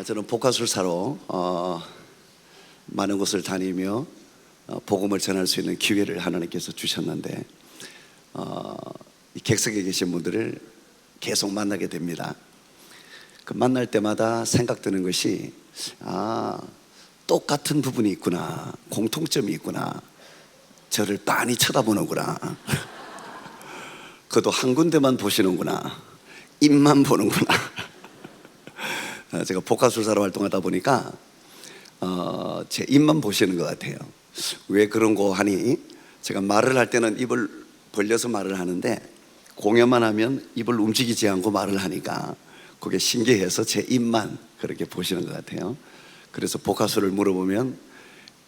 저는 복화술사로 많은 곳을 다니며 복음을 전할 수 있는 기회를 하나님께서 주셨는데 이 객석에 계신 분들을 계속 만나게 됩니다. 그 만날 때마다 생각드는 것이 똑같은 부분이 있구나, 공통점이 있구나, 저를 빤히 쳐다보는구나, 그것도 한 군데만 보시는구나, 입만 보는구나. 제가 복화술사로 활동하다 보니까 제 입만 보시는 것 같아요. 왜 그런 거 하니, 제가 말을 할 때는 입을 벌려서 말을 하는데 공연만 하면 입을 움직이지 않고 말을 하니까 그게 신기해서 제 입만 그렇게 보시는 것 같아요. 그래서 복화술을 물어보면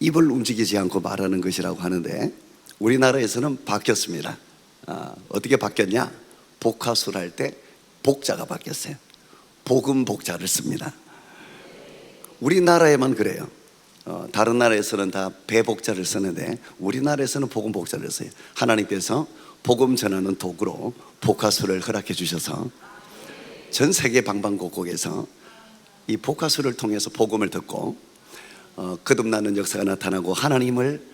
입을 움직이지 않고 말하는 것이라고 하는데, 우리나라에서는 바뀌었습니다. 어떻게 바뀌었냐? 복화술 할 때 복자가 바뀌었어요. 복음 복자를 씁니다. 우리나라에만 그래요. 다른 나라에서는 다 배복자를 쓰는데 우리나라에서는 복음 복자를 써요. 하나님께서 복음 전하는 도구로 복화술을 허락해 주셔서 전 세계 방방곡곡에서 이 복화술을 통해서 복음을 듣고 거듭나는 역사가 나타나고 하나님을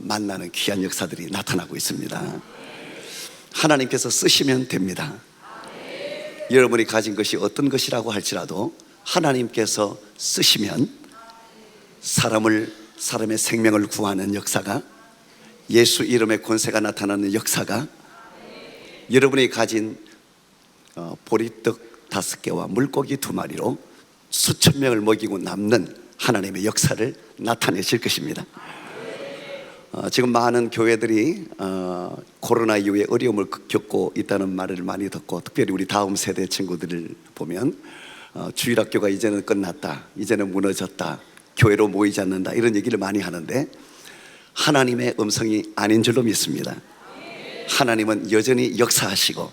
만나는 귀한 역사들이 나타나고 있습니다. 하나님께서 쓰시면 됩니다. 여러분이 가진 것이 어떤 것이라고 할지라도 하나님께서 쓰시면 사람의 생명을 구하는 역사가, 예수 이름의 권세가 나타나는 역사가, 여러분이 가진 보리떡 5개와 물고기 2마리로 수천 명을 먹이고 남는 하나님의 역사를 나타내실 것입니다. 지금 많은 교회들이 코로나 이후에 어려움을 겪고 있다는 말을 많이 듣고, 특별히 우리 다음 세대 친구들을 보면 주일학교가 이제는 끝났다, 이제는 무너졌다, 교회로 모이지 않는다, 이런 얘기를 많이 하는데 하나님의 음성이 아닌 줄로 믿습니다. 하나님은 여전히 역사하시고,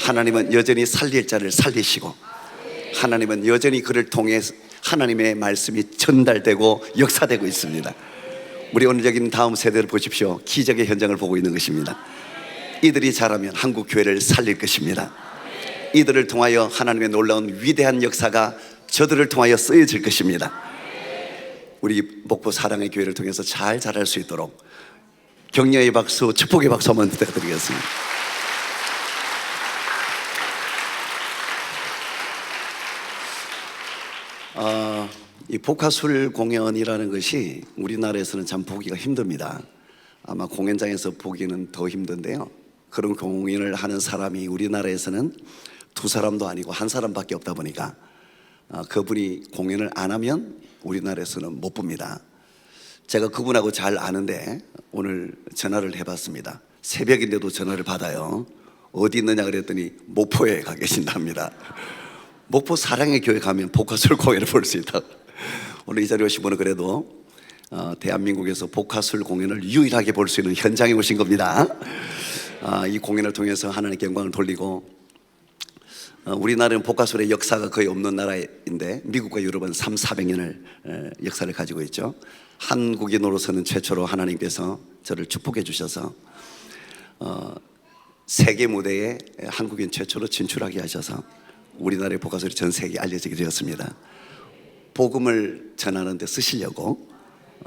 하나님은 여전히 살릴 자를 살리시고, 하나님은 여전히 그를 통해 하나님의 말씀이 전달되고 역사되고 있습니다. 우리 오늘 여기 있는 다음 세대를 보십시오. 기적의 현장을 보고 있는 것입니다. 이들이 자라면 한국 교회를 살릴 것입니다. 이들을 통하여 하나님의 놀라운 위대한 역사가 저들을 통하여 쓰여질 것입니다. 우리 목포 사랑의 교회를 통해서 잘 자랄 수 있도록 격려의 박수, 축복의 박수 한번 부탁드리겠습니다. 이 복화술 공연이라는 것이 우리나라에서는 참 보기가 힘듭니다. 아마 공연장에서 보기는 더 힘든데요, 그런 공연을 하는 사람이 우리나라에서는 2사람도 아니고 1사람밖에 없다 보니까 그분이 공연을 안 하면 우리나라에서는 못 봅니다. 제가 그분하고 잘 아는데 오늘 전화를 해봤습니다. 새벽인데도 전화를 받아요. 어디 있느냐 그랬더니 목포에 가 계신답니다. 목포 사랑의 교회 가면 복화술 공연을 볼 수 있다. 오늘 이 자리에 오신 분은 그래도 대한민국에서 복화술 공연을 유일하게 볼 수 있는 현장에 오신 겁니다. 이 공연을 통해서 하나님께 영광을 돌리고, 우리나라는 복화술의 역사가 거의 없는 나라인데 미국과 유럽은 300~400년을 역사를 가지고 있죠. 한국인으로서는 최초로 하나님께서 저를 축복해 주셔서 세계 무대에 한국인 최초로 진출하게 하셔서 우리나라의 복화술이 전 세계에 알려지게 되었습니다. 복음을 전하는 데 쓰시려고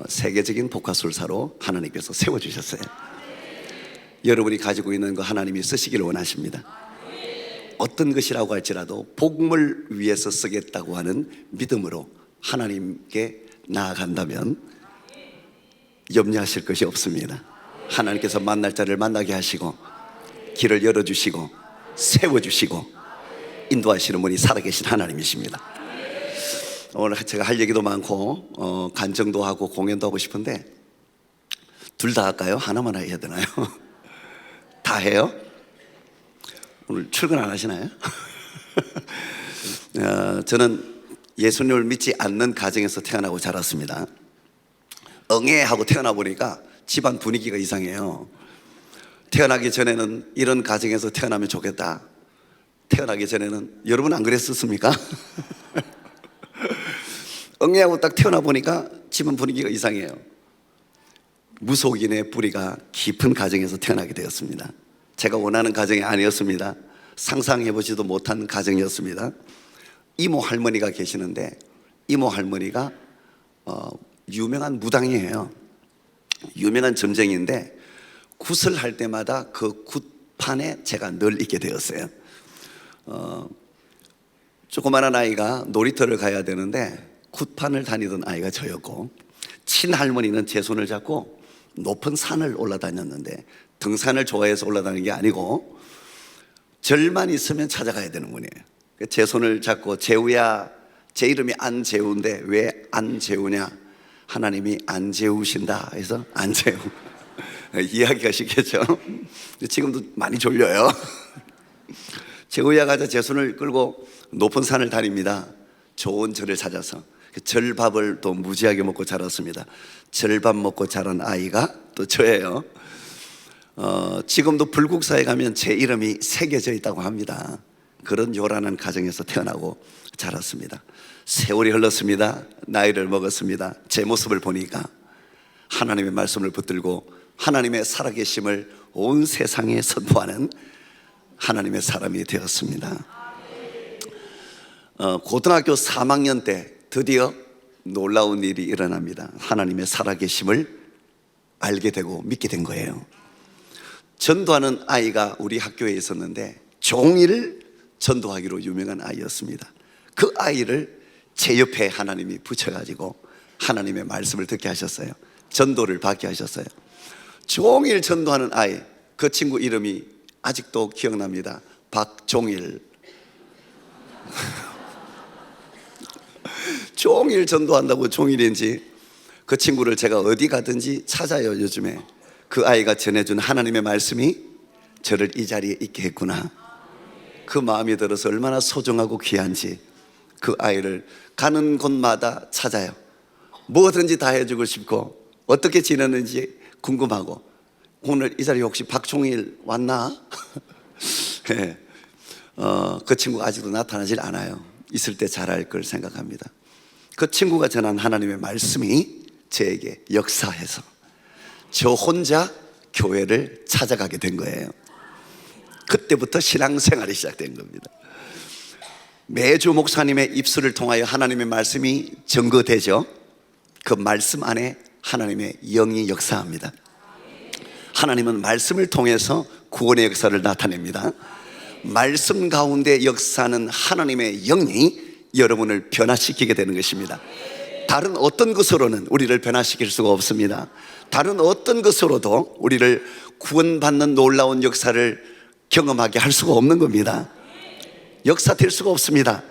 세계적인 복화술사로 하나님께서 세워주셨어요. 여러분이 가지고 있는 거 하나님이 쓰시기를 원하십니다. 어떤 것이라고 할지라도 복음을 위해서 쓰겠다고 하는 믿음으로 하나님께 나아간다면 염려하실 것이 없습니다. 하나님께서 만날 자를 만나게 하시고, 길을 열어주시고, 세워주시고, 인도하시는 분이 살아계신 하나님이십니다. 오늘 제가 할 얘기도 많고 간증도 하고 공연도 하고 싶은데 둘 다 할까요? 하나만 해야 되나요? 다 해요? 오늘 출근 안 하시나요? 저는 예수님을 믿지 않는 가정에서 태어나고 자랐습니다. 응애 하고 태어나 보니까 집안 분위기가 이상해요. 태어나기 전에는 이런 가정에서 태어나면 좋겠다, 태어나기 전에는, 여러분 안 그랬었습니까? 응애하고 딱 태어나 보니까 집안 분위기가 이상해요. 무속인의 뿌리가 깊은 가정에서 태어나게 되었습니다. 제가 원하는 가정이 아니었습니다. 상상해보지도 못한 가정이었습니다. 이모 할머니가 계시는데 이모 할머니가 유명한 무당이에요. 유명한 점쟁이인데 굿을 할 때마다 그 굿판에 제가 늘 있게 되었어요. 조그마한 아이가 놀이터를 가야 되는데 굿판을 다니던 아이가 저였고, 친할머니는 제 손을 잡고 높은 산을 올라다녔는데, 등산을 좋아해서 올라다니는 게 아니고 절만 있으면 찾아가야 되는 분이에요. 제 손을 잡고 재우야, 제 이름이 안재우인데 왜 안재우냐, 하나님이 안 재우신다 해서 안재우. 이해하기가 쉽겠죠. 지금도 많이 졸려요. 재우야 가자 제 손을 끌고 높은 산을 다닙니다. 좋은 절을 찾아서 절밥을 또 무지하게 먹고 자랐습니다. 절밥 먹고 자란 아이가 또 저예요. 지금도 불국사에 가면 제 이름이 새겨져 있다고 합니다. 그런 요란한 가정에서 태어나고 자랐습니다. 세월이 흘렀습니다. 나이를 먹었습니다. 제 모습을 보니까 하나님의 말씀을 붙들고 하나님의 살아계심을 온 세상에 선포하는 하나님의 사람이 되었습니다. 고등학교 3학년 때 드디어 놀라운 일이 일어납니다. 하나님의 살아계심을 알게 되고 믿게 된 거예요. 전도하는 아이가 우리 학교에 있었는데 종일 전도하기로 유명한 아이였습니다. 그 아이를 제 옆에 하나님이 붙여가지고 하나님의 말씀을 듣게 하셨어요. 전도를 받게 하셨어요. 종일 전도하는 아이, 그 친구 이름이 아직도 기억납니다. 박종일. 종일 전도한다고 종일인지 그 친구를 제가 어디 가든지 찾아요. 요즘에 그 아이가 전해준 하나님의 말씀이 저를 이 자리에 있게 했구나, 그 마음이 들어서 얼마나 소중하고 귀한지 그 아이를 가는 곳마다 찾아요. 뭐든지 다 해주고 싶고 어떻게 지내는지 궁금하고, 오늘 이 자리에 혹시 박종일 왔나? 네. 그 친구가 아직도 나타나질 않아요. 있을 때 잘할 걸 생각합니다. 그 친구가 전한 하나님의 말씀이 저에게 역사해서 저 혼자 교회를 찾아가게 된 거예요. 그때부터 신앙생활이 시작된 겁니다. 매주 목사님의 입술을 통하여 하나님의 말씀이 증거되죠. 그 말씀 안에 하나님의 영이 역사합니다. 하나님은 말씀을 통해서 구원의 역사를 나타냅니다. 말씀 가운데 역사하는 하나님의 영이 여러분을 변화시키게 되는 것입니다. 다른 어떤 것으로는 우리를 변화시킬 수가 없습니다. 다른 어떤 것으로도 우리를 구원받는 놀라운 역사를 경험하게 할 수가 없는 겁니다. 역사될 수가 없습니다.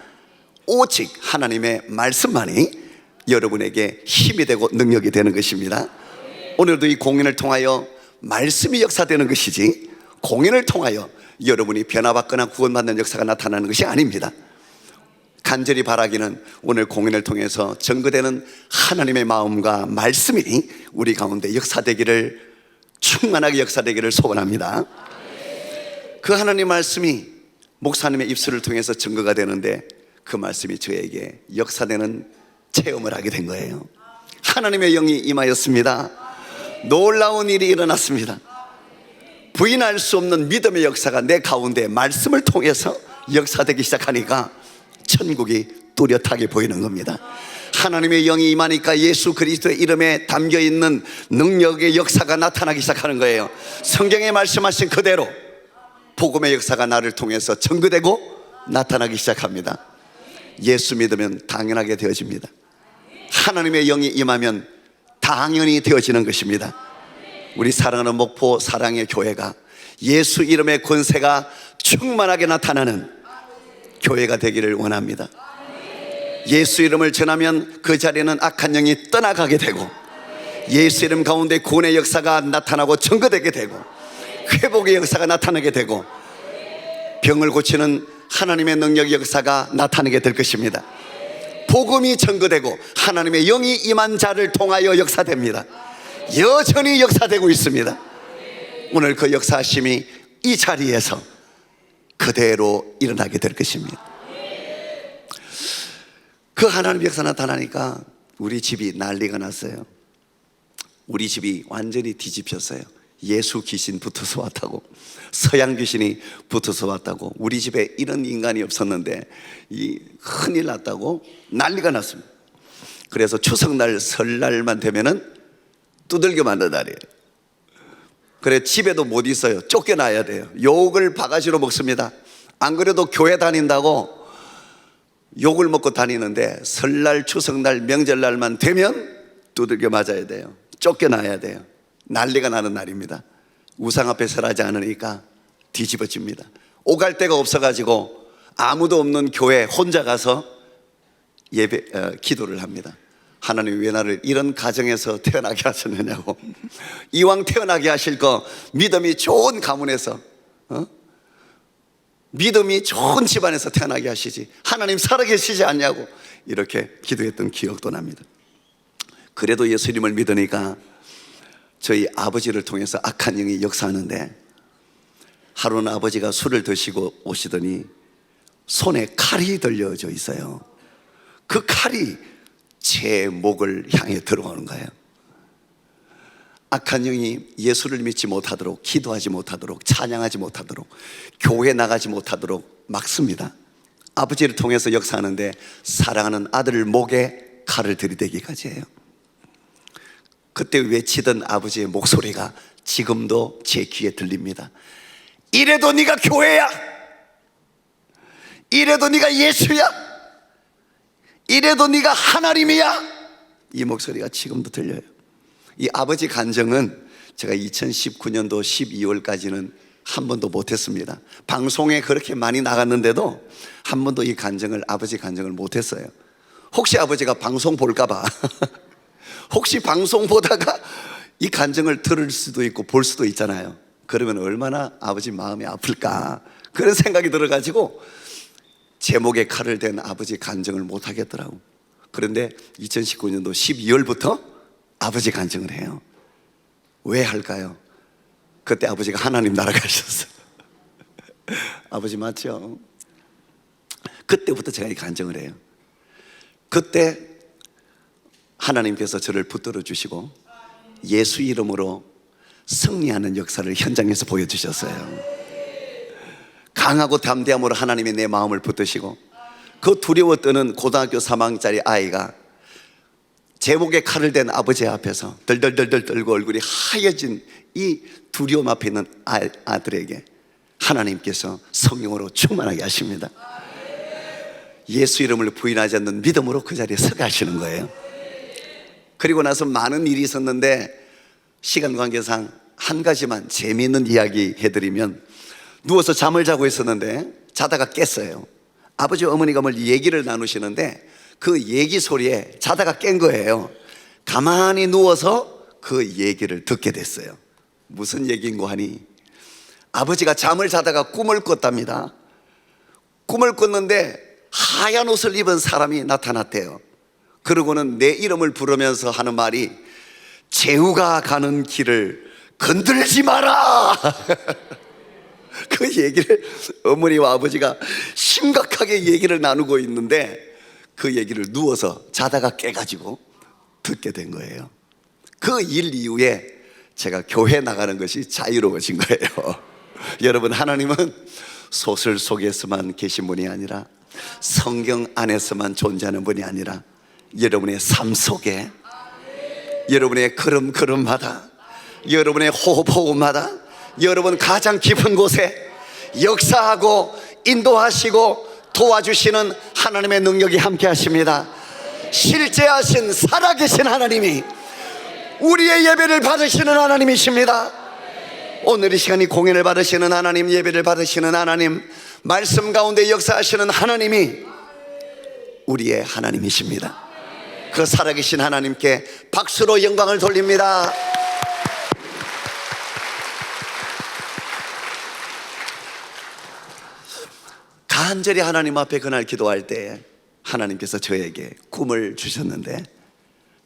오직 하나님의 말씀만이 여러분에게 힘이 되고 능력이 되는 것입니다. 오늘도 이 공연을 통하여 말씀이 역사되는 것이지, 공연을 통하여 여러분이 변화받거나 구원받는 역사가 나타나는 것이 아닙니다. 간절히 바라기는 오늘 공연을 통해서 증거되는 하나님의 마음과 말씀이 우리 가운데 역사되기를, 충만하게 역사되기를 소원합니다. 그 하나님의 말씀이 목사님의 입술을 통해서 증거가 되는데, 그 말씀이 저에게 역사되는 체험을 하게 된 거예요. 하나님의 영이 임하였습니다. 놀라운 일이 일어났습니다. 부인할 수 없는 믿음의 역사가 내 가운데 말씀을 통해서 역사되기 시작하니까 천국이 뚜렷하게 보이는 겁니다. 하나님의 영이 임하니까 예수 그리스도의 이름에 담겨있는 능력의 역사가 나타나기 시작하는 거예요. 성경에 말씀하신 그대로 복음의 역사가 나를 통해서 증거되고 나타나기 시작합니다. 예수 믿으면 당연하게 되어집니다. 하나님의 영이 임하면 당연히 되어지는 것입니다. 우리 사랑하는 목포 사랑의 교회가 예수 이름의 권세가 충만하게 나타나는 교회가 되기를 원합니다. 예수 이름을 전하면 그 자리에는 악한 영이 떠나가게 되고, 예수 이름 가운데 구원의 역사가 나타나고 증거되게 되고, 회복의 역사가 나타나게 되고, 병을 고치는 하나님의 능력의 역사가 나타나게 될 것입니다. 복음이 증거되고 하나님의 영이 임한 자를 통하여 역사됩니다. 여전히 역사되고 있습니다. 오늘 그 역사심이 이 자리에서 그대로 일어나게 될 것입니다. 그 하나님의 역사 나타나니까 우리 집이 난리가 났어요. 우리 집이 완전히 뒤집혔어요. 예수 귀신 붙어서 왔다고, 서양 귀신이 붙어서 왔다고, 우리 집에 이런 인간이 없었는데 이 큰일 났다고 난리가 났습니다. 그래서 추석날 설날만 되면은 두들겨 맞는 날이에요. 그래 집에도 못 있어요. 쫓겨나야 돼요. 욕을 바가지로 먹습니다. 안 그래도 교회 다닌다고 욕을 먹고 다니는데 설날, 추석날, 명절날만 되면 두들겨 맞아야 돼요. 쫓겨나야 돼요. 난리가 나는 날입니다. 우상 앞에 설하지 않으니까 뒤집어집니다. 오갈 데가 없어가지고 아무도 없는 교회 혼자 가서 기도를 합니다. 하나님 왜 나를 이런 가정에서 태어나게 하셨느냐고. 이왕 태어나게 하실 거 믿음이 좋은 가문에서 믿음이 좋은 집안에서 태어나게 하시지 하나님 살아계시지 않냐고 이렇게 기도했던 기억도 납니다. 그래도 예수님을 믿으니까 저희 아버지를 통해서 악한 영이 역사하는데, 하루는 아버지가 술을 드시고 오시더니 손에 칼이 들려져 있어요. 그 칼이 제 목을 향해 들어오는 거예요. 악한 영이 예수를 믿지 못하도록, 기도하지 못하도록, 찬양하지 못하도록, 교회 나가지 못하도록 막습니다. 아버지를 통해서 역사하는데 사랑하는 아들 목에 칼을 들이대기까지 해요. 그때 외치던 아버지의 목소리가 지금도 제 귀에 들립니다. 이래도 네가 교회야, 이래도 네가 예수야, 이래도 네가 하나님이야. 이 목소리가 지금도 들려요. 이 아버지 간증은 제가 2019년도 12월까지는 한 번도 못했습니다. 방송에 그렇게 많이 나갔는데도 한 번도 이 간증을, 아버지 간증을 못했어요. 혹시 아버지가 방송 볼까봐 혹시 방송 보다가 이 간증을 들을 수도 있고 볼 수도 있잖아요. 그러면 얼마나 아버지 마음이 아플까, 그런 생각이 들어가지고 제목에 칼을 댄 아버지 간증을 못 하겠더라고. 그런데 2019년도 12월부터 아버지 간증을 해요. 왜 할까요? 그때 아버지가 하나님 나라 가셨어요. 아버지 맞죠? 그때부터 제가 이 간증을 해요. 그때 하나님께서 저를 붙들어 주시고 예수 이름으로 승리하는 역사를 현장에서 보여주셨어요. 강하고 담대함으로 하나님이 내 마음을 붙드시고, 그 두려워 떠는 고등학교 3학년짜리 아이가 제목에 칼을 댄 아버지 앞에서 덜덜덜덜 떨고 얼굴이 하얘진 이 두려움 앞에 있는 아들에게 하나님께서 성령으로 충만하게 하십니다. 예수 이름을 부인하지 않는 믿음으로 그 자리에 서게 하시는 거예요. 그리고 나서 많은 일이 있었는데 시간 관계상 한 가지만 재미있는 이야기 해드리면, 누워서 잠을 자고 있었는데 자다가 깼어요. 아버지 어머니가 뭘 얘기를 나누시는데 그 얘기 소리에 자다가 깬 거예요. 가만히 누워서 그 얘기를 듣게 됐어요. 무슨 얘기인고 하니, 아버지가 잠을 자다가 꿈을 꿨답니다. 꿈을 꿨는데 하얀 옷을 입은 사람이 나타났대요. 그러고는 내 이름을 부르면서 하는 말이, 제후가 가는 길을 건들지 마라. 그 얘기를 어머니와 아버지가 심각하게 얘기를 나누고 있는데 그 얘기를 누워서 자다가 깨가지고 듣게 된 거예요. 그 일 이후에 제가 교회 나가는 것이 자유로워진 거예요. 여러분, 하나님은 소설 속에서만 계신 분이 아니라, 성경 안에서만 존재하는 분이 아니라, 여러분의 삶 속에, 여러분의 걸음걸음마다, 여러분의 호흡호흡마다, 여러분 가장 깊은 곳에 역사하고 인도하시고 도와주시는 하나님의 능력이 함께 하십니다. 실제하신 살아계신 하나님이 우리의 예배를 받으시는 하나님이십니다. 오늘 이 시간이 공연을 받으시는 하나님, 예배를 받으시는 하나님, 말씀 가운데 역사하시는 하나님이 우리의 하나님이십니다. 그 살아계신 하나님께 박수로 영광을 돌립니다. 간절히 하나님 앞에 그날 기도할 때 하나님께서 저에게 꿈을 주셨는데,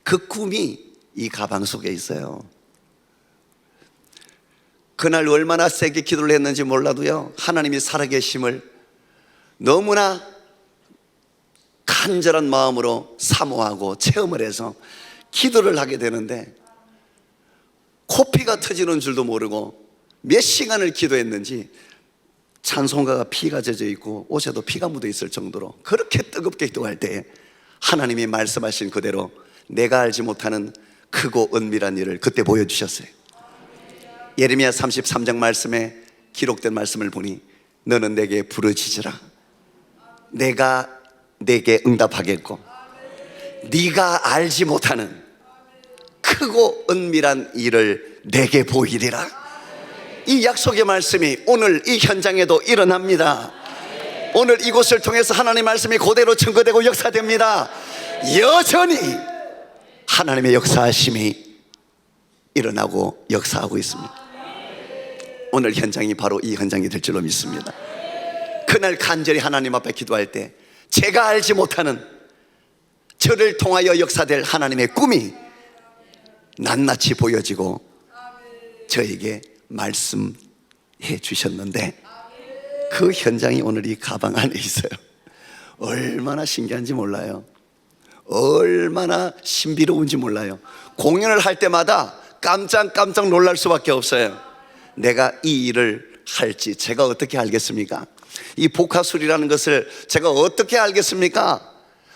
그 꿈이 이 가방 속에 있어요. 그날 얼마나 세게 기도를 했는지 몰라도요, 하나님이 살아계심을 너무나 간절한 마음으로 사모하고 체험을 해서 기도를 하게 되는데, 코피가 터지는 줄도 모르고 몇 시간을 기도했는지 찬송가가 피가 젖어 있고 옷에도 피가 묻어 있을 정도로 그렇게 뜨겁게 기도할 때 하나님이 말씀하신 그대로 내가 알지 못하는 크고 은밀한 일을 그때 보여주셨어요. 예레미야 33장 말씀에 기록된 말씀을 보니 너는 내게 부르짖으라 내가 내게 응답하겠고 네가 알지 못하는 크고 은밀한 일을 내게 보이리라. 이 약속의 말씀이 오늘 이 현장에도 일어납니다. 오늘 이곳을 통해서 하나님의 말씀이 그대로 증거되고 역사됩니다. 여전히 하나님의 역사하심이 일어나고 역사하고 있습니다. 오늘 현장이 바로 이 현장이 될 줄로 믿습니다. 그날 간절히 하나님 앞에 기도할 때 제가 알지 못하는 저를 통하여 역사될 하나님의 꿈이 낱낱이 보여지고 저에게 말씀해 주셨는데 그 현장이 오늘 이 가방 안에 있어요. 얼마나 신기한지 몰라요. 얼마나 신비로운지 몰라요. 공연을 할 때마다 깜짝 놀랄 수밖에 없어요. 내가 이 일을 할지 제가 어떻게 알겠습니까? 이 복화술이라는 것을 제가 어떻게 알겠습니까?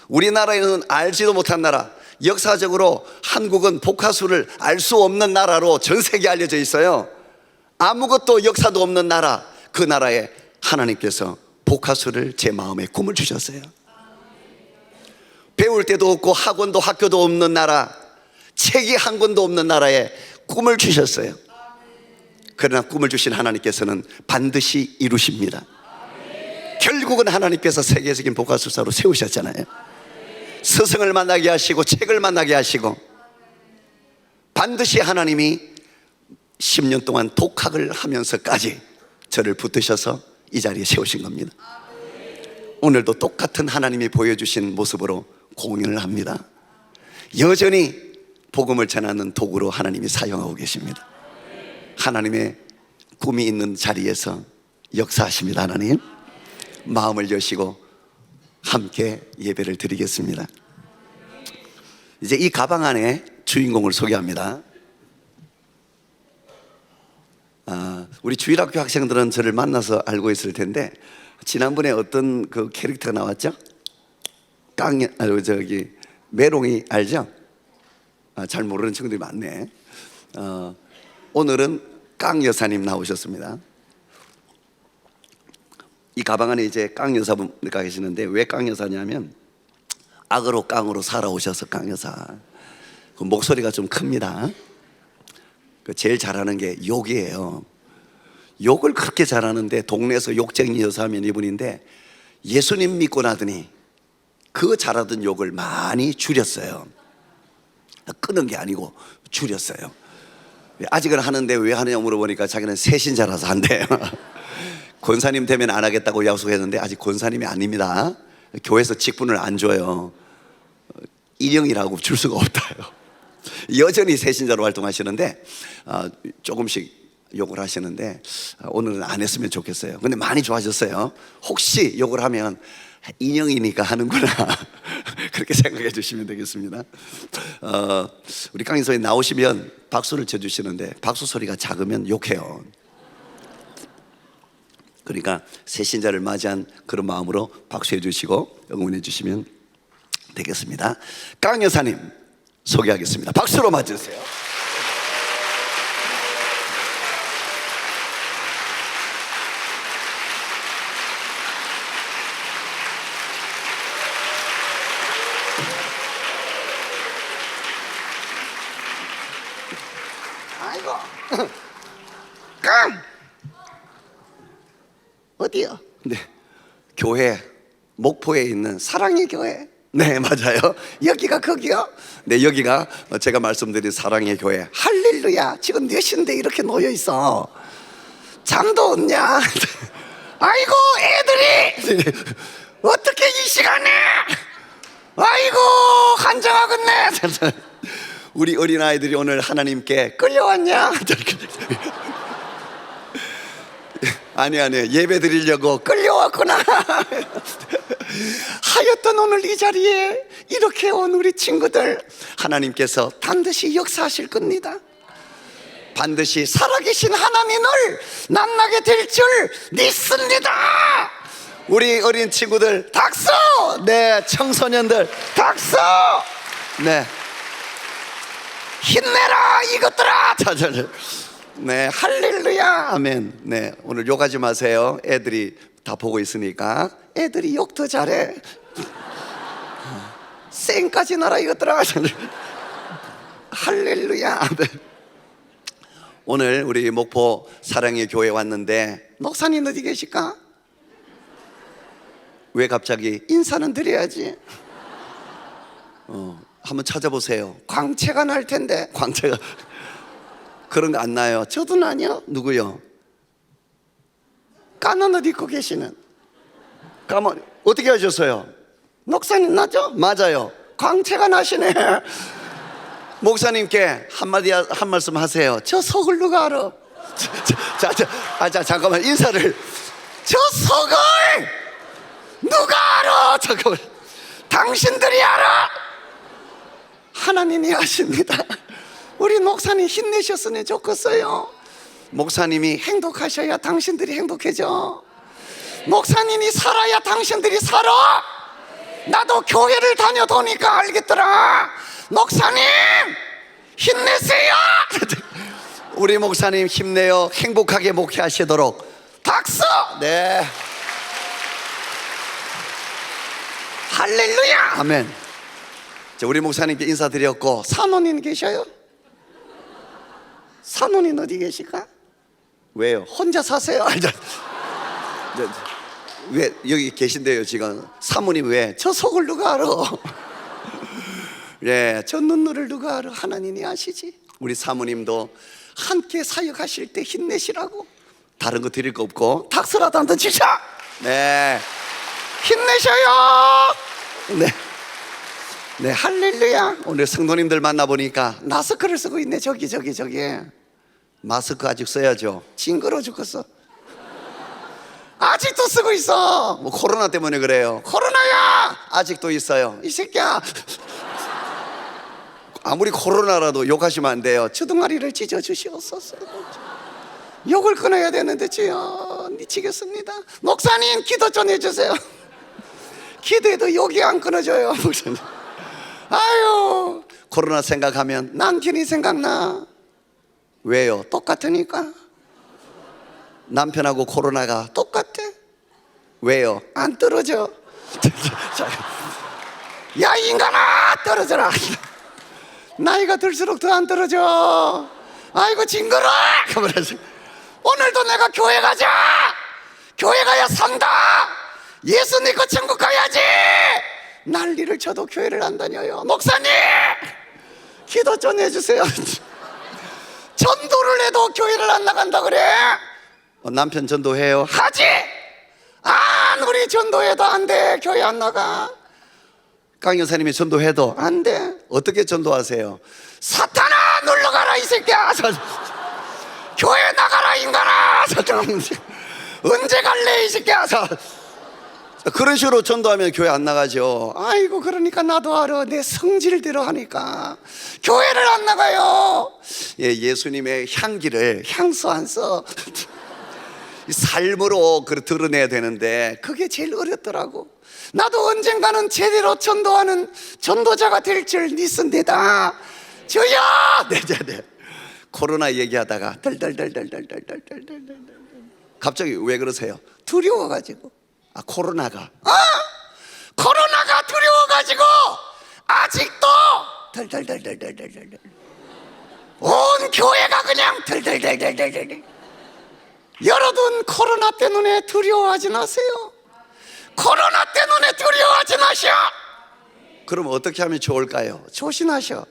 우리나라에는 알지도 못한 나라, 역사적으로 한국은 복화술을 알 수 없는 나라로 전 세계에 알려져 있어요. 아무것도 역사도 없는 나라, 그 나라에 하나님께서 복화술을 제 마음에 꿈을 주셨어요. 배울 때도 없고 학원도 학교도 없는 나라, 책이 한 권도 없는 나라에 꿈을 주셨어요. 그러나 꿈을 주신 하나님께서는 반드시 이루십니다. 결국은 하나님께서 세계적인 복화술사로 세우셨잖아요. 스승을 만나게 하시고 책을 만나게 하시고 반드시 하나님이 10년 동안 독학을 하면서까지 저를 붙드셔서 이 자리에 세우신 겁니다. 오늘도 똑같은 하나님이 보여주신 모습으로 공연을 합니다. 여전히 복음을 전하는 도구로 하나님이 사용하고 계십니다. 하나님의 꿈이 있는 자리에서 역사하십니다. 하나님, 마음을 여시고 함께 예배를 드리겠습니다. 이제 이 가방 안에 주인공을 소개합니다. 우리 주일학교 학생들은 저를 만나서 알고 있을 텐데 지난번에 어떤 그 캐릭터가 나왔죠? 메롱이 알죠? 잘 모르는 친구들이 많네. 오늘은 깡 여사님 나오셨습니다. 이 가방 안에 이제 깡 여사분가 계시는데 왜 깡 여사냐면 악으로 깡으로 살아오셔서 깡 여사. 그 목소리가 좀 큽니다. 제일 잘하는 게 욕이에요. 욕을 그렇게 잘하는데 동네에서 욕쟁이 여사면 이분인데 예수님 믿고 나더니 그 잘하던 욕을 많이 줄였어요. 끊은 게 아니고 줄였어요. 아직은 하는데 왜 하느냐 물어보니까 자기는 새신자라서 한대요. 권사님 되면 안 하겠다고 약속했는데 아직 권사님이 아닙니다. 교회에서 직분을 안 줘요. 일형이라고 줄 수가 없다요. 여전히 새신자로 활동하시는데 조금씩 욕을 하시는데 오늘은 안 했으면 좋겠어요. 근데 많이 좋아졌어요. 혹시 욕을 하면 인형이니까 하는구나 그렇게 생각해 주시면 되겠습니다. 우리 강인선이 나오시면 박수를 쳐주시는데 박수 소리가 작으면 욕해요. 그러니까 새신자를 맞이한 그런 마음으로 박수해 주시고 응원해 주시면 되겠습니다. 강 여사님 소개하겠습니다. 박수로 맞으세요. 아이고 깡 어디요? 네, 교회 목포에 있는 사랑의 교회. 네, 맞아요. 여기가 거기요? 네, 여기가 제가 말씀드린 사랑의 교회. 할렐루야. 지금 넷인데 이렇게 놓여 있어. 잠도 없냐? 아이고 애들이 어떻게 이 시간에? 아이고 한정하겠네. 우리 어린아이들이 오늘 하나님께 끌려왔냐? 아니 예배 드리려고 끌려왔구나. 하여튼 오늘 이 자리에 이렇게 온 우리 친구들 하나님께서 반드시 역사하실 겁니다. 반드시 살아계신 하나님을 만나게 될 줄 믿습니다. 우리 어린 친구들 박수! 네, 청소년들 박수! 네, 힘내라 이것들아! 네, 할렐루야, 아멘. 네, 오늘 욕하지 마세요. 애들이 다 보고 있으니까. 애들이 욕 더 잘해. 쌩까지 나라 이것들아. 할렐루야, 아멘. 오늘 우리 목포 사랑의 교회 왔는데 목사님 어디 계실까? 왜 갑자기? 인사는 드려야지. 한번 찾아보세요. 광채가 날 텐데. 광채가 그런 거 안 나요. 저도 나요. 누구요? 까만 옷 입고 계시는. 까만 어떻게 하셨어요? 목사님 나죠? 맞아요. 광채가 나시네. 목사님께 한 말씀 하세요. 저 속을 누가 알아? 잠깐만, 인사를. 저 속을 누가 알아? 잠깐만. 당신들이 알아? 하나님이 아십니다. 우리 목사님 힘내셨으니 좋겠어요. 목사님이 행복하셔야 당신들이 행복해져. 목사님이 살아야 당신들이 살아. 나도 교회를 다녀보니까 알겠더라. 목사님 힘내세요. 우리 목사님 힘내요. 행복하게 목회하시도록 박수. 네, 할렐루야, 아멘. 우리 목사님께 인사드렸고, 사모님 계셔요? 사모님 어디 계실까? 왜요? 혼자 사세요? 왜 여기 계신데요 지금? 사모님 왜? 저 속을 누가 알아? 예, 저 눈물을 누가 알아? 하나님이 아시지. 우리 사모님도 함께 사역하실 때 힘내시라고. 다른 거 드릴 거 없고 닥스라도 한번 치자. 네, 힘내셔요. 네, 네, 할렐루야. 오늘 성도님들 만나보니까 마스크를 쓰고 있네. 저기 마스크 아직 써야죠. 징그러워 죽겠어. 아직도 쓰고 있어. 뭐 코로나 때문에 그래요. 코로나야 아직도 있어요. 이 새끼야. 아무리 코로나라도 욕하시면 안 돼요. 주둥아리를 찢어주시옵소서. 욕을 끊어야 되는데 주여 미치겠습니다. 목사님 기도 좀 해주세요. 기도해도 욕이 안 끊어져요. 목사님. 아유, 코로나 생각하면 남편이 생각나. 왜요? 똑같으니까. 남편하고 코로나가 똑같아. 왜요? 안 떨어져. 야 인간아 떨어져라. 나이가 들수록 더 안 떨어져. 아이고 징그러. 오늘도 내가 교회 가자. 교회 가야 산다. 예수 믿고 천국 가야지. 난리를 쳐도 교회를 안 다녀요. 목사님 기도 좀 해주세요. 전도를 해도 교회를 안 나간다 그래. 남편 전도해요? 하지. 우리 전도해도 안 돼. 교회 안 나가. 강 여사님이 전도해도 안 돼. 어떻게 전도하세요? 사탄아 놀러가라 이 새끼야. 교회 나가라 인간아. 언제 갈래 이 새끼야. 그런 식으로 전도하면 교회 안 나가죠. 아이고 그러니까 나도 알아. 내 성질대로 하니까 교회를 안 나가요. 예, 예수님의 향기를 향수 안 써. 삶으로 드러내야 되는데 그게 제일 어렵더라고. 나도 언젠가는 제대로 전도하는 전도자가 될 줄 믿습니다. 주여. 네. 코로나 얘기하다가 덜덜덜덜덜덜덜덜 갑자기 왜 그러세요? 두려워가지고. 코로나가 두려워가지고 아직도 덜덜덜덜덜덜 온 교회가 그냥 덜덜덜덜덜. 여러분 코로나 때문에 두려워하지 마세요. 코로나 때문에 두려워하지 마셔. 그럼 어떻게 하면 좋을까요? 조심하셔.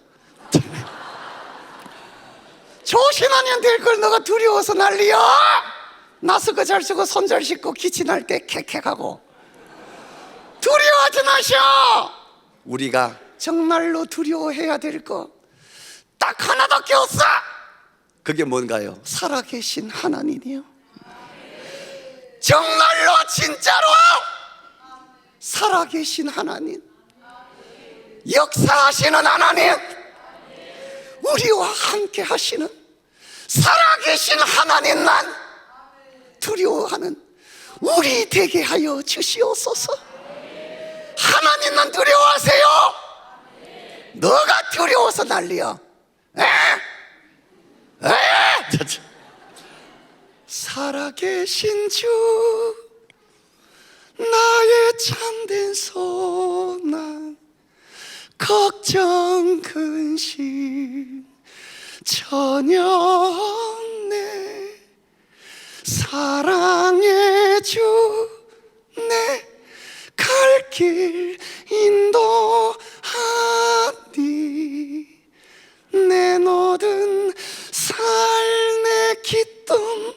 조심하면 될 걸 너가 두려워서 난리야. 마스크 잘 쓰고 손 잘 씻고 기침할 때 캑캑하고. 두려워하지 마셔. 우리가 정말로 두려워해야 될 거 딱 하나밖에 없어. 그게 뭔가요? 살아계신 하나님이요. 정말로 진짜로 살아계신 하나님, 역사하시는 하나님, 우리와 함께 하시는 살아계신 하나님만 두려워하는 우리 되게 하여 주시옵소서. 하나님만 두려워하세요. 너가 두려워서 난리야. 살아계신 주 나의 참된 소망, 걱정 근심 전혀 없네. 사랑의 주 내 갈 길 인도하니, 내 모든 삶의 기쁨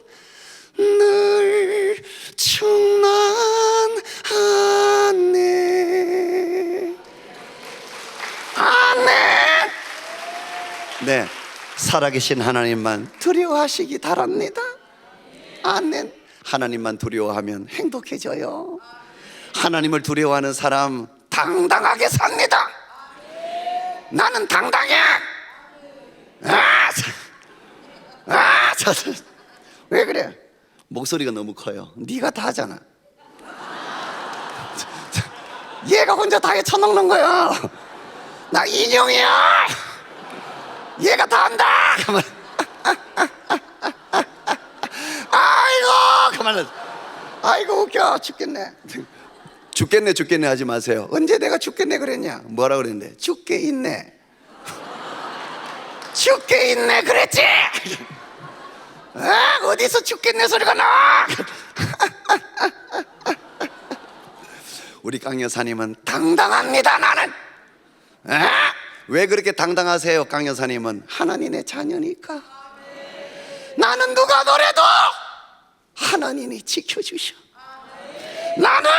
늘 충만하네. 아멘. 네, 살아계신 하나님만 두려워하시기 바랍니다. 아멘. 하나님만 두려워하면 행복해져요. 하나님을 두려워하는 사람 당당하게 삽니다. 나는 당당해. 왜 그래? 목소리가 너무 커요. 네가 다 하잖아. 얘가 혼자 다 해쳐먹는 거야. 나 인형이야. 얘가 다 한다. 그만. 아이고 그만해. 아이고 웃겨 죽겠네. 죽겠네 하지 마세요. 언제 내가 죽겠네 그랬냐? 뭐라 그랬는데? 죽게 있네. 죽게 있네 그랬지. 어디서 죽겠네 소리가 나. 우리 강 여사님은 당당합니다. 나는. 왜 그렇게 당당하세요? 강 여사님은 하나님의 자녀니까. 나는 누가 노래도 하나님이 지켜주셔. 나는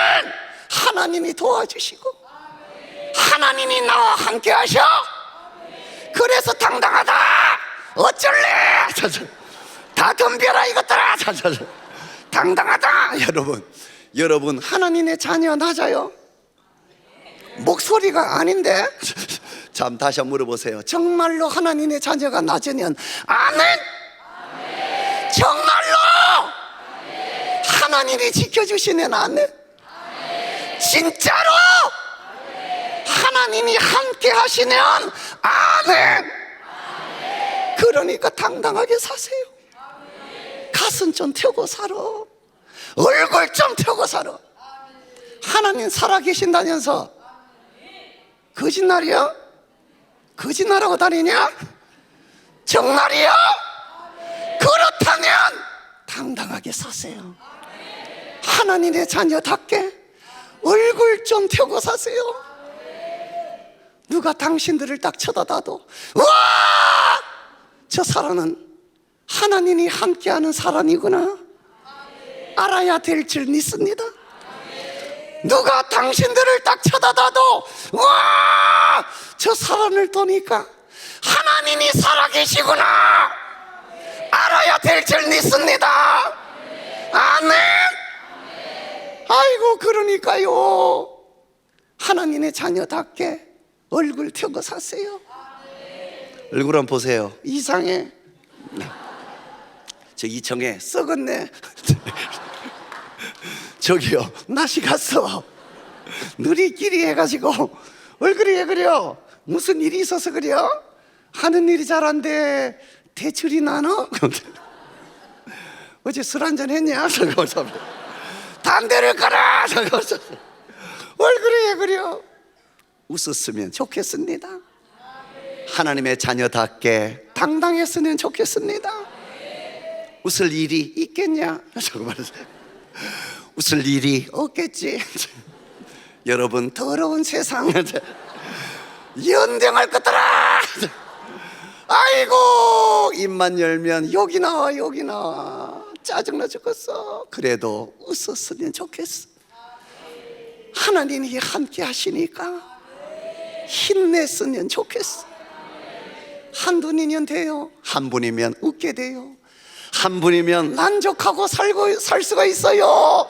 하나님이 도와주시고 하나님이 나와 함께 하셔. 그래서 당당하다. 어쩔래? 다 덤벼라 이것들아. 당당하다. 여러분 하나님의 자녀 맞아요? 목소리가 아닌데. 참 다시 한번 물어보세요. 정말로 하나님의 자녀가 낮으면 아멘. 정말로 하나님이 지켜주시는 아멘. 진짜로 하나님이 함께 하시면 아멘. 그러니까 당당하게 사세요. 가슴 좀 펴고 살아. 얼굴 좀 펴고 살아. 하나님 살아계신다면서 거짓말이야? 거짓말하고 다니냐? 정말이야? 그렇다면 당당하게 사세요. 하나님의 자녀답게 얼굴 좀 펴고 사세요. 누가 당신들을 딱 쳐다봐도 와! 저 사람은 하나님이 함께하는 사람이구나 알아야 될 줄 믿습니다. 누가 당신들을 딱 쳐다봐도 와! 저 사람을 보니까 하나님이 살아계시구나 알아야 될 줄 믿습니다. 아멘. 아이고 그러니까요 하나님의 자녀답게 얼굴 펴고 사세요. 얼굴 한번 보세요. 이상해. 저 이청에 썩었네. 저기요 낯이 갔어. 누리끼리 해가지고 얼굴이 왜 그래요? 무슨 일이 있어서 그래요? 하는 일이 잘 안 돼. 대출이 나너? 어제 술 한잔 했냐? 담배를 깔아. 얼굴이 왜 그래요? 웃었으면 좋겠습니다. 하나님의 자녀답게 당당했으면 좋겠습니다. 웃을 일이 있겠냐? 웃을 일이 없겠지. 여러분 더러운 세상 연병할 것들아. 아이고 입만 열면 욕이 나와 욕이 나와. 짜증나 죽겠어. 그래도 웃었으면 좋겠어. 하나님이 함께 하시니까 힘냈으면 좋겠어. 한 분이면 돼요. 한 분이면 웃게 돼요. 한 분이면 만족하고 살 수가 있어요.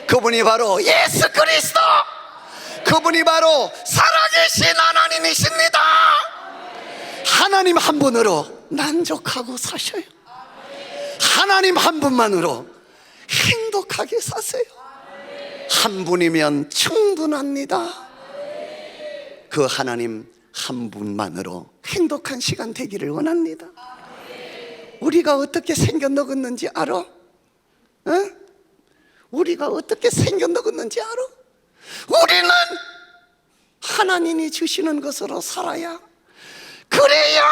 그분이 바로 예수 그리스도. 그분이 바로 살아계신 하나님이십니다. 하나님 한 분으로 만족하고 사셔요. 하나님 한 분만으로 행복하게 사세요. 한 분이면 충분합니다. 그 하나님 한 분만으로 행복한 시간 되기를 원합니다. 우리가 어떻게 생겨 먹었는지 알아? 어? 우리가 어떻게 생겨 먹었는지 알아? 우리는 하나님이 주시는 것으로 살아야, 그래야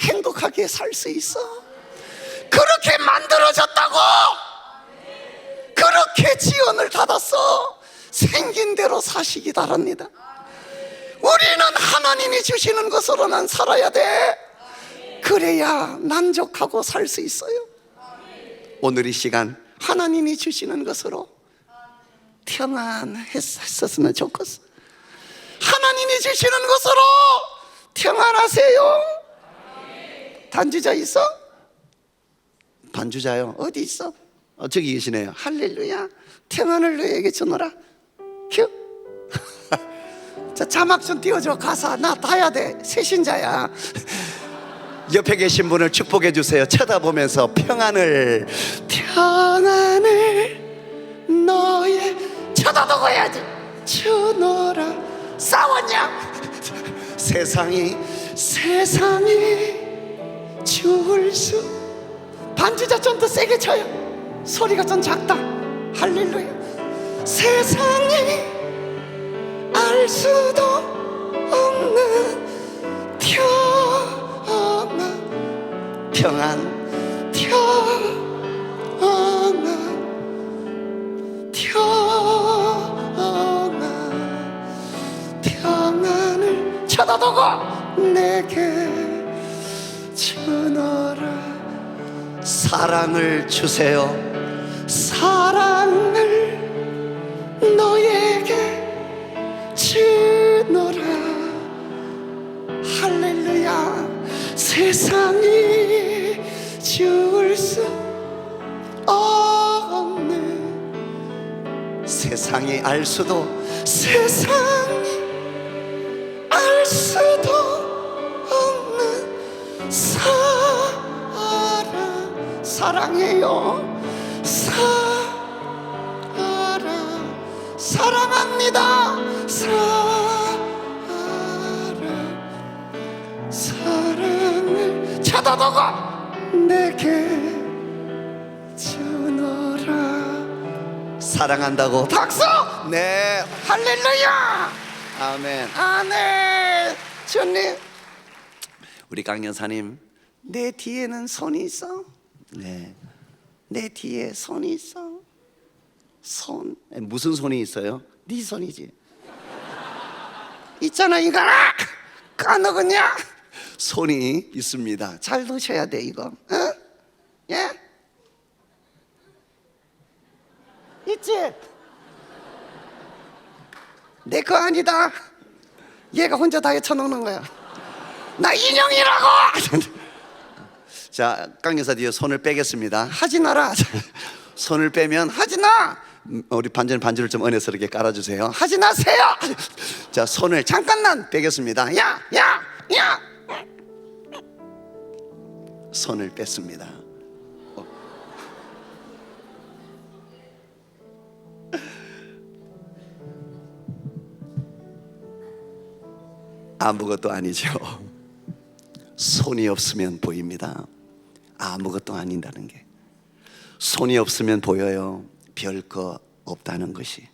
행복하게 살 수 있어. 그렇게 만들어졌다고. 그렇게 지원을 받았어. 생긴 대로 사시기 바랍니다. 우리는 하나님이 주시는 것으로만 살아야 돼. 그래야 만족하고 살 수 있어요. 오늘 이 시간 하나님이 주시는 것으로 평안했었으면 좋겠어. 하나님이 주시는 것으로 평안하세요. 반주자 있어? 반주자요? 어디 있어? 저기 계시네요. 할렐루야. 평안을 너에게 주노라. 큐. 자, 자막 좀 띄워줘. 가사 나 봐야 돼. 새신자야. 옆에 계신 분을 축복해 주세요. 쳐다보면서 평안을 너의 쳐다보고 해야지. 주노라. 싸웠냐? 세상이 주울 수. 반주자 좀 더 세게 쳐요. 소리가 좀 작다. 할렐루야. 세상이 알 수도 없는 평안을 쳐다보고 내게 주노라. 사랑을 주세요. 사랑을 너에게 주노라. 할렐루야. 세상이 주울 수 없는, 세상이 알 수도 없는 사랑해요. 사랑합니다. 사랑을 쳐다보고 내게 주노라. 사랑한다고 박수. 네, 할렐루야. 아멘. 아멘. 주님, 우리 강 여사님, 내 뒤에는 손이 있어. 네, 내 뒤에 손이 있어. 손, 무슨 손이 있어요? 네 손이지. 있잖아 이거라. 까먹었냐? 손이 있습니다. 잘 넣으셔야 돼 이거. 어? 예? 있지? 내 거 아니다. 얘가 혼자 다 헤쳐놓는 거야. 나 인형이라고. 자, 강 여사 뒤에 손을 빼겠습니다. 하지 마라. 손을 빼면 하지 마. 우리 반주를 좀 은혜스럽게 깔아주세요. 하지 마세요. 자, 손을 잠깐만 빼겠습니다. 야. 손을 뺐습니다. 아무것도 아니죠. 손이 없으면 보입니다. 아무것도 아닌다는 게. 손이 없으면 보여요. 별거 없다는 것이.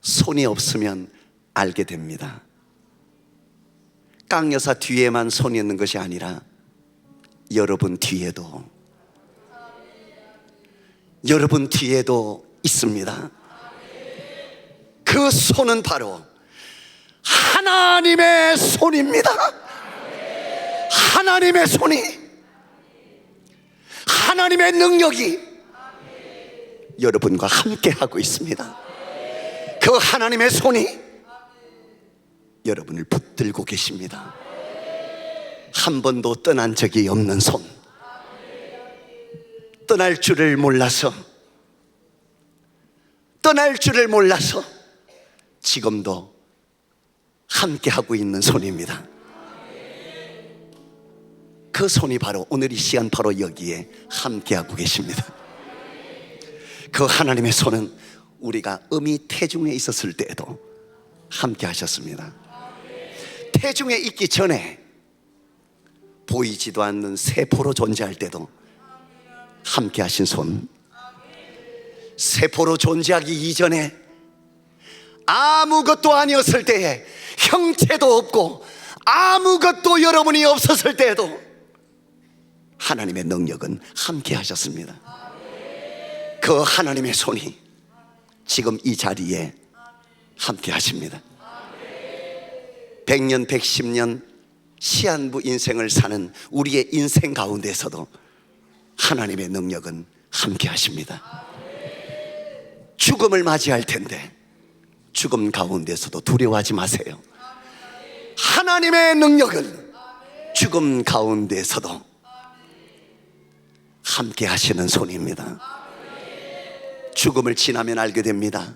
손이 없으면 알게 됩니다. 강 여사 뒤에만 손이 있는 것이 아니라 여러분 뒤에도 있습니다. 그 손은 바로 하나님의 손입니다. 하나님의 손이, 하나님의 능력이 여러분과 함께 하고 있습니다. 그 하나님의 손이 여러분을 붙들고 계십니다. 한 번도 떠난 적이 없는 손. 떠날 줄을 몰라서 지금도 함께 하고 있는 손입니다. 그 손이 바로 오늘 이 시간 바로 여기에 함께 하고 계십니다. 그 하나님의 손은 우리가 어미 태중에 있었을 때에도 함께 하셨습니다. 태중에 있기 전에 보이지도 않는 세포로 존재할 때도 함께 하신 손, 세포로 존재하기 이전에 아무것도 아니었을 때에, 형체도 없고 아무것도 여러분이 없었을 때에도 하나님의 능력은 함께 하셨습니다. 그 하나님의 손이 지금 이 자리에 함께 하십니다. 100년, 110년 시한부 인생을 사는 우리의 인생 가운데서도 하나님의 능력은 함께 하십니다. 죽음을 맞이할 텐데 죽음 가운데서도 두려워하지 마세요. 하나님의 능력은 죽음 가운데서도 함께 하시는 손입니다. 죽음을 지나면 알게 됩니다.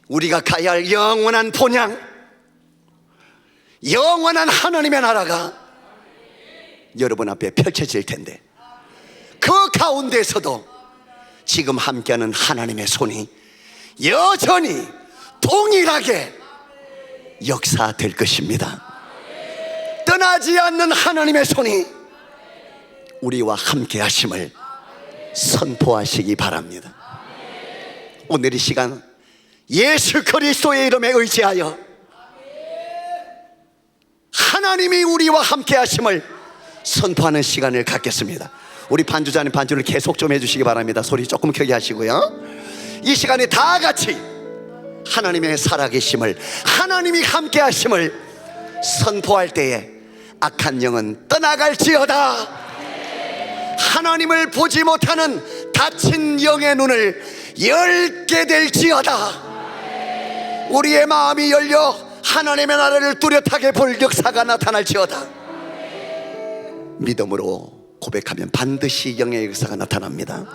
우리가 가야 할 영원한 본향, 영원한 하나님의 나라가 여러분 앞에 펼쳐질 텐데, 그 가운데서도 지금 함께하는 하나님의 손이 여전히 동일하게 역사될 것입니다. 떠나지 않는 하나님의 손이 우리와 함께 하심을 선포하시기 바랍니다. 오늘 이 시간 예수 그리스도의 이름에 의지하여 하나님이 우리와 함께 하심을 선포하는 시간을 갖겠습니다. 우리 반주자님 반주를 계속 좀 해주시기 바랍니다. 소리 조금 크게 하시고요. 이 시간에 다 같이 하나님의 살아계심을, 하나님이 함께 하심을 선포할 때에 악한 영은 떠나갈지어다. 하나님을 보지 못하는 닫힌 영의 눈을 열게 될지어다. 우리의 마음이 열려 하나님의 나라를 뚜렷하게 볼 역사가 나타날지어다. 믿음으로 고백하면 반드시 영의 역사가 나타납니다.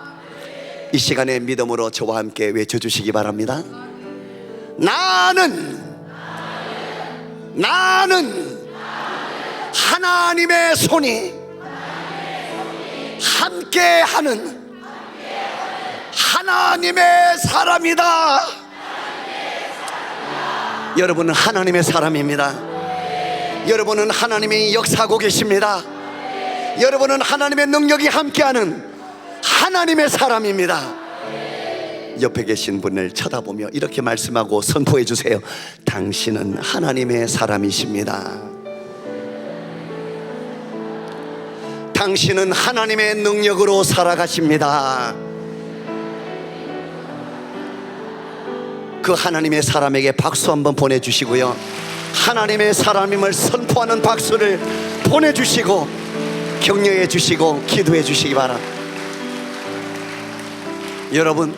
이 시간에 믿음으로 저와 함께 외쳐주시기 바랍니다. 나는 하나님의 손이 함께하는 하나님의 사람이다. 여러분은 하나님의 사람입니다. 여러분은 하나님이 역사하고 계십니다. 여러분은 하나님의 능력이 함께하는 하나님의 사람입니다. 옆에 계신 분을 쳐다보며 이렇게 말씀하고 선포해 주세요. 당신은 하나님의 사람이십니다. 당신은 하나님의 능력으로 살아가십니다. 그 하나님의 사람에게 박수 한번 보내주시고요, 하나님의 사람임을 선포하는 박수를 보내주시고 격려해 주시고 기도해 주시기 바랍니다. 여러분,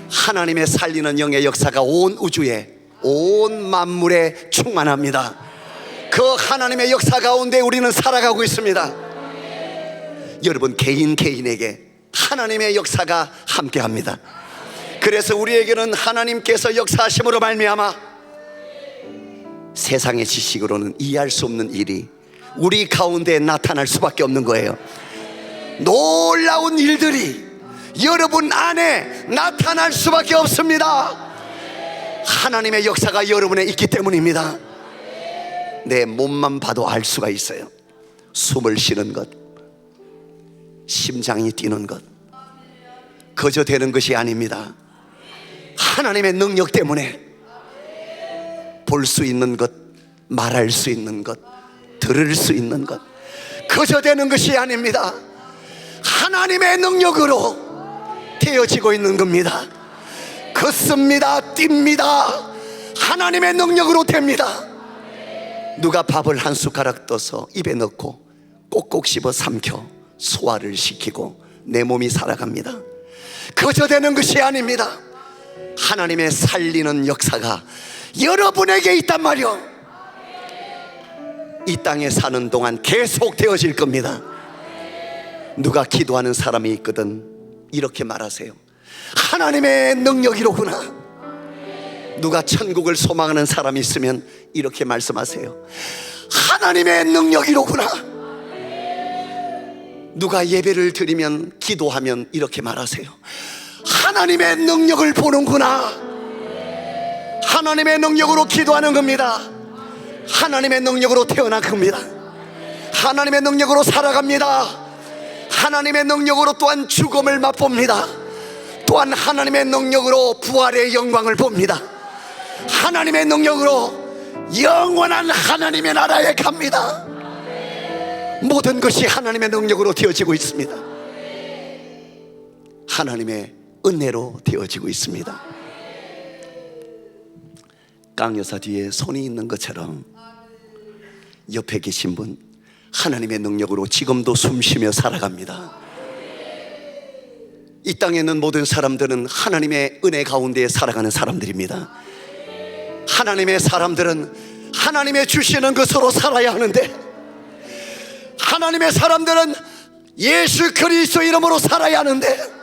하나님의 살리는 영의 역사가 온 우주에, 온 만물에 충만합니다. 그 하나님의 역사 가운데 우리는 살아가고 있습니다. 여러분, 개인에게 하나님의 역사가 함께합니다. 그래서 우리에게는 하나님께서 역사하심으로 말미암아 세상의 지식으로는 이해할 수 없는 일이 우리 가운데 나타날 수밖에 없는 거예요. 놀라운 일들이 여러분 안에 나타날 수밖에 없습니다. 하나님의 역사가 여러분에 있기 때문입니다. 내 몸만 봐도 알 수가 있어요. 숨을 쉬는 것, 심장이 뛰는 것, 거저 되는 것이 아닙니다. 하나님의 능력 때문에 볼 수 있는 것, 말할 수 있는 것, 들을 수 있는 것, 거저 되는 것이 아닙니다. 하나님의 능력으로 되어지고 있는 겁니다. 걷습니다, 뜁니다. 하나님의 능력으로 됩니다. 누가 밥을 한 숟가락 떠서 입에 넣고 꼭꼭 씹어 삼켜 소화를 시키고 내 몸이 살아갑니다. 거저 되는 것이 아닙니다. 하나님의 살리는 역사가 여러분에게 있단 말이요, 이 땅에 사는 동안 계속 되어질 겁니다. 누가 기도하는 사람이 있거든 이렇게 말하세요. 하나님의 능력이로구나. 누가 천국을 소망하는 사람이 있으면 이렇게 말씀하세요. 하나님의 능력이로구나. 누가 예배를 드리면, 기도하면 이렇게 말하세요. 하나님의 능력을 보는구나. 하나님의 능력으로 기도하는 겁니다. 하나님의 능력으로 태어난 겁니다. 하나님의 능력으로 살아갑니다. 하나님의 능력으로 또한 죽음을 맛봅니다. 또한 하나님의 능력으로 부활의 영광을 봅니다. 하나님의 능력으로 영원한 하나님의 나라에 갑니다. 모든 것이 하나님의 능력으로 되어지고 있습니다. 하나님의 은혜로 되어지고 있습니다. 강 여사 뒤에 손이 있는 것처럼 옆에 계신 분 하나님의 능력으로 지금도 숨쉬며 살아갑니다. 이 땅에 있는 모든 사람들은 하나님의 은혜 가운데 살아가는 사람들입니다. 하나님의 사람들은 하나님의 주시는 것으로 살아야 하는데, 하나님의 사람들은 예수 그리스도 이름으로 살아야 하는데,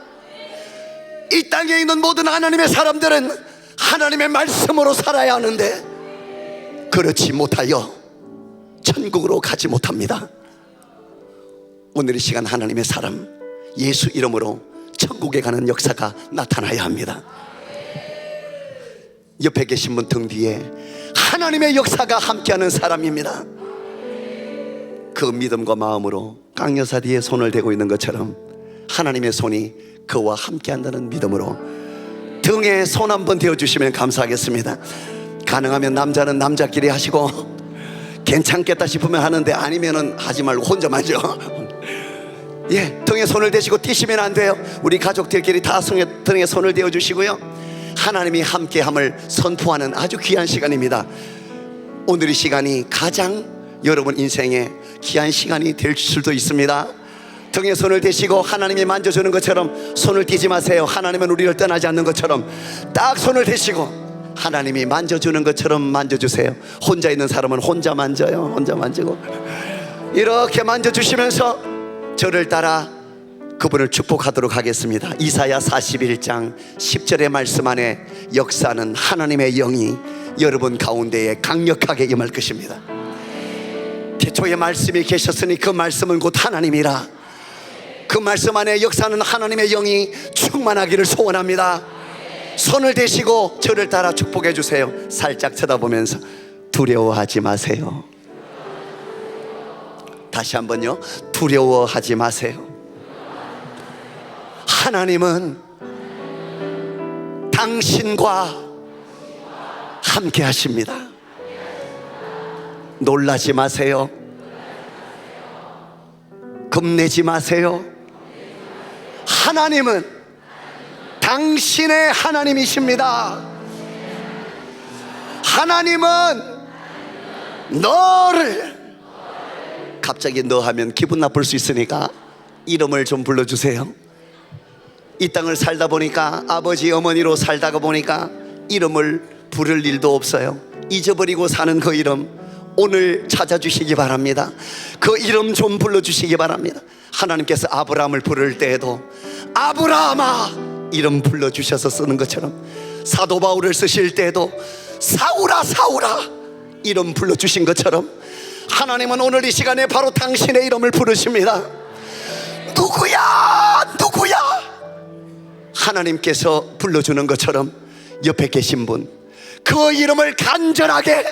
이 땅에 있는 모든 하나님의 사람들은 하나님의 말씀으로 살아야 하는데 그렇지 못하여 천국으로 가지 못합니다. 오늘 이 시간 하나님의 사람 예수 이름으로 천국에 가는 역사가 나타나야 합니다. 옆에 계신 분 등 뒤에 하나님의 역사가 함께하는 사람입니다. 그 믿음과 마음으로 강 여사 뒤에 손을 대고 있는 것처럼 하나님의 손이 그와 함께한다는 믿음으로 등에 손 한번 대어주시면 감사하겠습니다. 가능하면 남자는 남자끼리 하시고 괜찮겠다 싶으면 하는데 아니면은 하지 말고 혼자만 죠. 예, 등에 손을 대시고 뛰시면 안 돼요. 우리 가족들끼리 다 등에 손을 대어주시고요, 하나님이 함께함을 선포하는 아주 귀한 시간입니다. 오늘 이 시간이 가장 여러분 인생에 귀한 시간이 될 수도 있습니다. 등에 손을 대시고 하나님이 만져주는 것처럼 손을 띄지 마세요. 하나님은 우리를 떠나지 않는 것처럼 딱 손을 대시고 하나님이 만져주는 것처럼 만져주세요. 혼자 있는 사람은 혼자 만져요. 혼자 만지고 이렇게 만져주시면서 저를 따라 그분을 축복하도록 하겠습니다. 이사야 41장 10절의 말씀 안에 역사는 하나님의 영이 여러분 가운데에 강력하게 임할 것입니다. 태초에 말씀이 계셨으니 그 말씀은 곧 하나님이라. 그 말씀 안에 역사는 하나님의 영이 충만하기를 소원합니다. 손을 대시고 저를 따라 축복해 주세요. 살짝 쳐다보면서 두려워하지 마세요. 다시 한번요, 두려워하지 마세요. 하나님은 당신과 함께 하십니다. 놀라지 마세요. 겁내지 마세요. 하나님은 당신의 하나님이십니다. 하나님은 너를, 갑자기 너 하면 기분 나쁠 수 있으니까 이름을 좀 불러주세요. 이 땅을 살다 보니까 아버지 어머니로 살다가 보니까 이름을 부를 일도 없어요. 잊어버리고 사는 그 이름 오늘 찾아주시기 바랍니다. 그 이름 좀 불러주시기 바랍니다. 하나님께서 아브라함을 부를 때에도 아브라함아 이름 불러주셔서 쓰는 것처럼, 사도 바울을 쓰실 때에도 사울아 사울아 이름 불러주신 것처럼 하나님은 오늘 이 시간에 바로 당신의 이름을 부르십니다. 누구야 누구야 하나님께서 불러주는 것처럼 옆에 계신 분 그 이름을 간절하게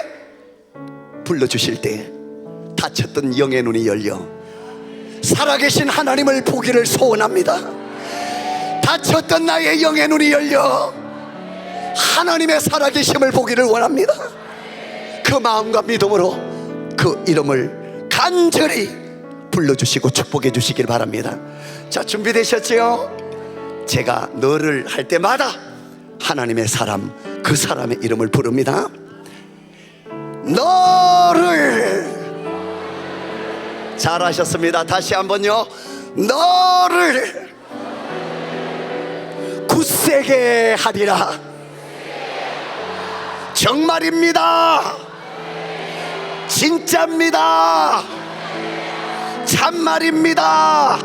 불러주실 때 닫혔던 영의 눈이 열려 살아계신 하나님을 보기를 소원합니다. 닫혔던 나의 영의 눈이 열려 하나님의 살아계심을 보기를 원합니다. 그 마음과 믿음으로 그 이름을 간절히 불러주시고 축복해 주시길 바랍니다. 자, 준비되셨지요? 제가 너를 할 때마다 하나님의 사람, 그 사람의 이름을 부릅니다. 너를. 잘하셨습니다. 다시 한번요. 너를 굳세게 하리라. 정말입니다. 진짜입니다. 참말입니다.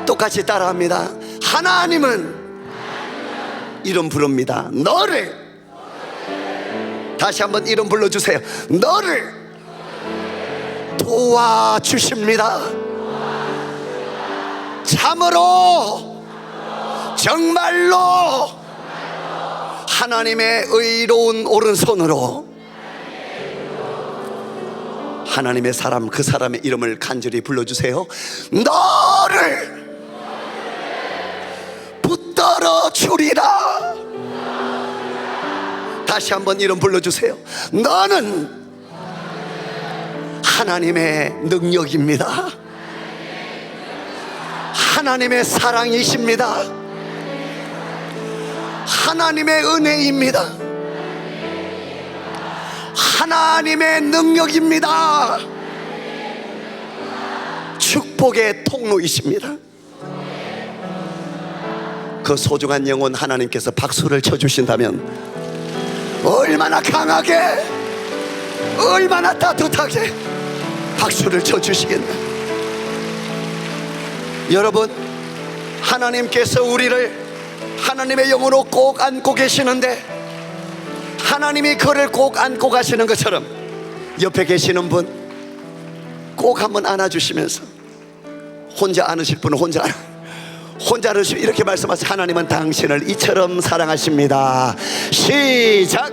똑같이 따라합니다. 하나님은 이름 부릅니다. 너를. 다시 한번 이름 불러주세요. 너를 도와주십니다. 참으로 정말로 하나님의 의로운 오른손으로 하나님의 사람, 그 사람의 이름을 간절히 불러주세요. 너를 붙들어 주리라. 다시 한번 이름 불러주세요. 너는 하나님의 능력입니다. 하나님의 사랑이십니다. 하나님의 은혜입니다. 하나님의 능력입니다. 축복의 통로이십니다. 그 소중한 영혼 하나님께서 박수를 쳐주신다면 얼마나 강하게, 얼마나 따뜻하게 박수를 쳐주시겠나. 여러분, 하나님께서 우리를 하나님의 영으로 꼭 안고 계시는데, 하나님이 그를 꼭 안고 가시는 것처럼 옆에 계시는 분 꼭 한번 안아주시면서, 혼자 안으실 분은 혼자 안으시고 이렇게 말씀하세요. 하나님은 당신을 이처럼 사랑하십니다. 시작.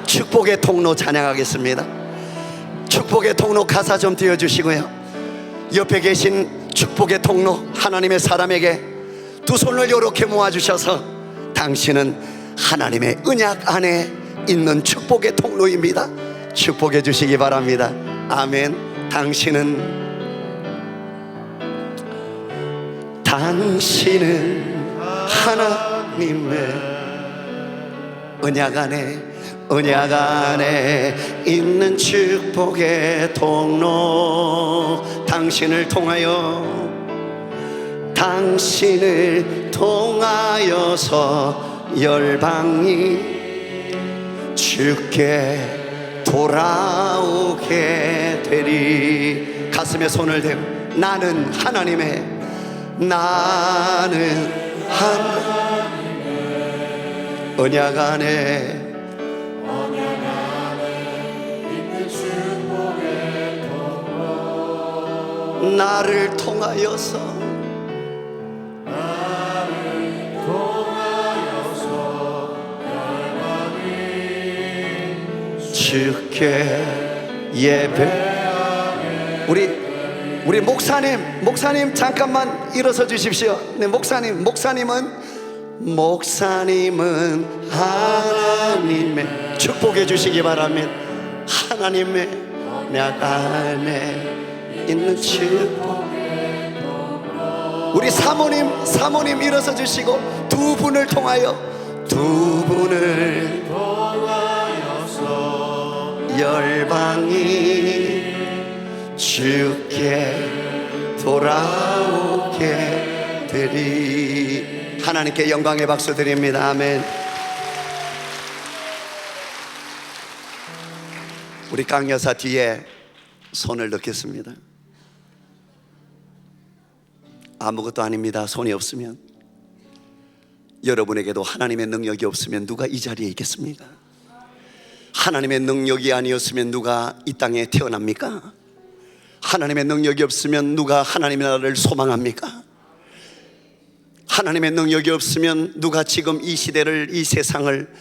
축복의 통로 찬양하겠습니다. 축복의 통로 가사 좀 띄워주시고요. 옆에 계신 축복의 통로 하나님의 사람에게 두 손을 이렇게 모아주셔서, 당신은 하나님의 언약 안에 있는 축복의 통로입니다. 축복해 주시기 바랍니다. 아멘. 당신은 하나님의 언약 안에 있는 축복의 통로. 당신을 통하여서 열방이 주께 돌아오게 되리. 가슴에 손을 대고 나는 하나님의 언약 안에 있는 축복의 통로. 나를 통하여서 주께 예배. 우리 목사님 잠깐만 일어서 주십시오. 네, 목사님은 하나님의 축복해 주시기 바랍니다. 하나님의 언약 안에 있는 축복. 우리 사모님 일어서 주시고, 두 분을 통하여서 열방이 주께 돌아오게 되리. 하나님께 영광의 박수 드립니다. 아멘. 우리 강 여사 뒤에 손을 넣겠습니다. 아무것도 아닙니다. 손이 없으면. 여러분에게도 하나님의 능력이 없으면 누가 이 자리에 있겠습니까? 하나님의 능력이 아니었으면 누가 이 땅에 태어납니까? 하나님의 능력이 없으면 누가 하나님의 나라를 소망합니까? 하나님의 능력이 없으면 누가 지금 이 시대를, 이 세상을,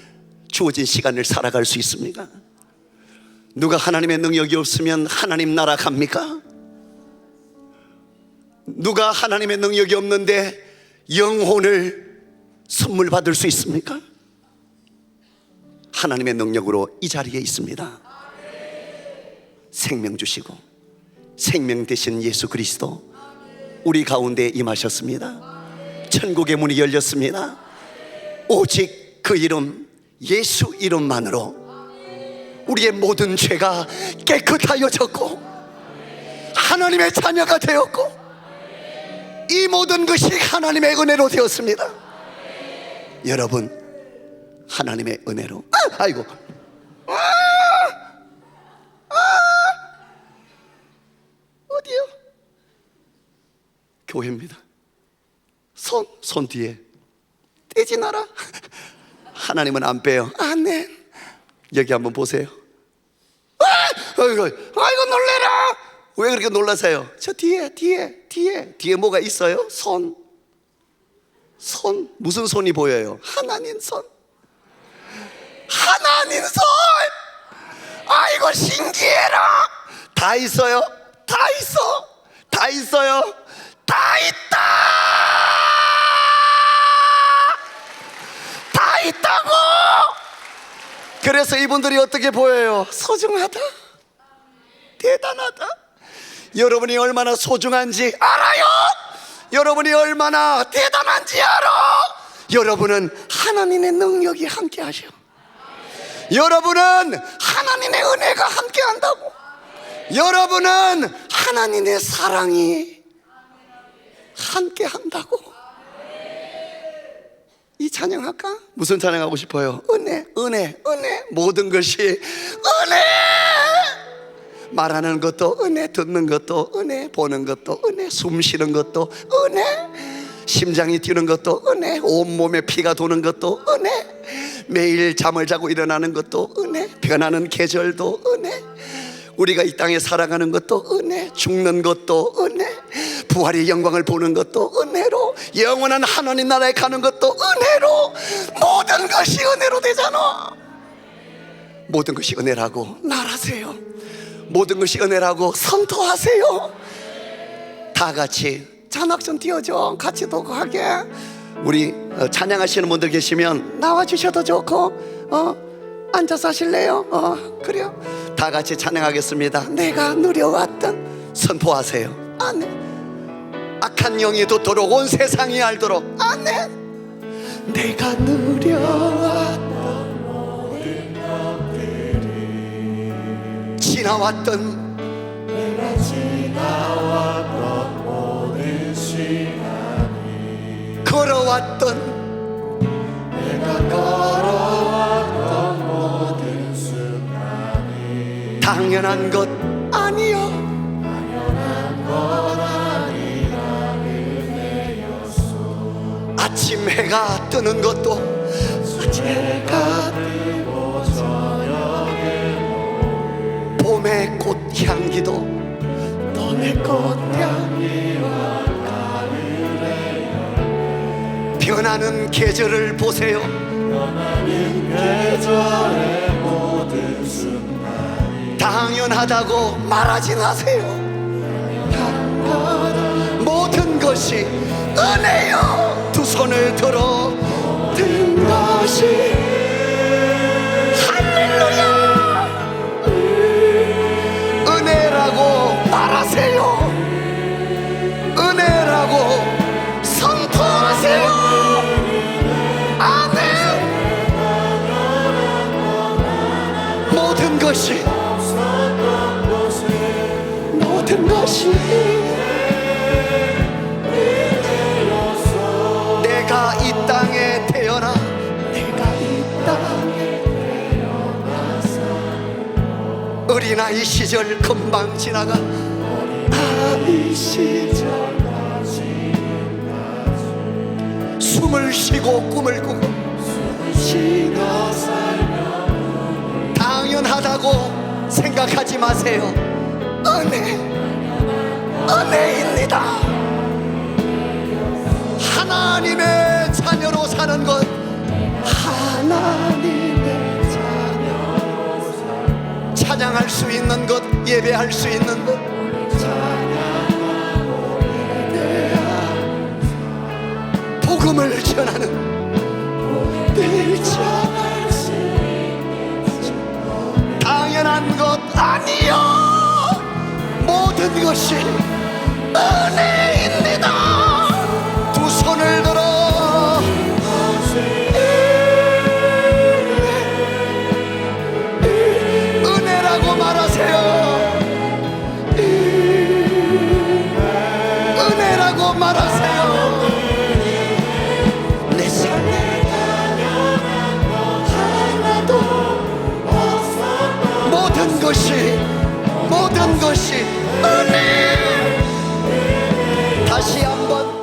주어진 시간을 살아갈 수 있습니까? 누가 하나님의 능력이 없으면 하나님 나라 갑니까? 누가 하나님의 능력이 없는데 영혼을 선물 받을 수 있습니까? 하나님의 능력으로 이 자리에 있습니다. 생명 주시고 생명 되신 예수 그리스도 우리 가운데 임하셨습니다. 천국의 문이 열렸습니다. 오직 그 이름, 예수 이름만으로 우리의 모든 죄가 깨끗하여졌고 하나님의 자녀가 되었고, 이 모든 것이 하나님의 은혜로 되었습니다. 여러분, 하나님의 은혜로 아이고 어디요? 교회입니다. 손 뒤에 떼지 마라. 하나님은 안 빼요. 아멘. 여기 한번 보세요. 아이고 놀래라. 왜 그렇게 놀라세요? 저 뒤에 뭐가 있어요? 손. 손, 무슨 손이 보여요? 하나님 손. 하나님 손. 아이고 신기해라. 다 있어요. 다 있어. 다 있어요. 다 있다. 다 있다고. 그래서 이분들이 어떻게 보여요? 소중하다, 대단하다. 여러분이 얼마나 소중한지 알아요? 여러분이 얼마나 대단한지 알아? 여러분은 하나님의 능력이 함께 하셔. 여러분은 하나님의 은혜가 함께 한다고. 여러분은 하나님의 사랑이 함께 한다고. 이 찬양할까? 무슨 찬양하고 싶어요? 은혜, 은혜, 은혜. 모든 것이 은혜. 말하는 것도 은혜, 듣는 것도 은혜, 보는 것도 은혜, 숨 쉬는 것도 은혜, 심장이 뛰는 것도 은혜, 온몸에 피가 도는 것도 은혜, 매일 잠을 자고 일어나는 것도 은혜, 변하는 계절도 은혜, 우리가 이 땅에 살아가는 것도 은혜, 죽는 것도 은혜, 부활의 영광을 보는 것도 은혜로, 영원한 하나님 나라에 가는 것도 은혜로, 모든 것이 은혜로 되잖아. 모든 것이 은혜라고 말하세요. 모든 것이 은혜라고 선포하세요. 다 같이 찬악 좀 띄워줘. 같이 독하게. 우리 찬양하시는 분들 계시면 나와주셔도 좋고 앉아서 하실래요? 그래요. 다 같이 찬양하겠습니다. 내가 누려왔던, 선포하세요. 아멘. 악한 영이 도토록 온 세상이 알도록. 아멘. 내가 누려왔던 지나왔던, 내가 지나왔던 모든 시간이, 걸어왔던, 내가 걸어왔던 모든 순간이 당연한 것 아니요, 당연한 것 아니라 은혜였소. 아침 해가 뜨는 것도, 아침 해가 뜨고 봄의 꽃향기도, 봄의 꽃향기와 가을의 열, 변하는 계절을 보세요. 변하는 계절의 모든 순간이 당연하다고 말하지 마세요. 모든 것이 은혜요. 두 손을 들어 모든 것이 할렐루야. 말하세요. 은혜라고 선포하세요. 아멘. 모든 것이, 모든 것이 내가 이 땅에 태어나, 내가 이 땅에 태어나서 어린아이 시절 금방 지나가, 이 시절까지 숨을 쉬고 꿈을 꾸고 쉬며 살며 당연하다고 생각하지 마세요. 은혜, 은혜입니다. 하나님의 자녀로 사는 것, 하나님의 자녀로 사는 것, 찬양할 수 있는 것, 예배할 수 있는 것, 복음을 전하는, 당연한 것 아니요, 모든 것이 은혜입니다. 두 손을 들어 은혜라고 말하세요. 은혜라고 말하세요. 모든 것이 은혜. 다시 한번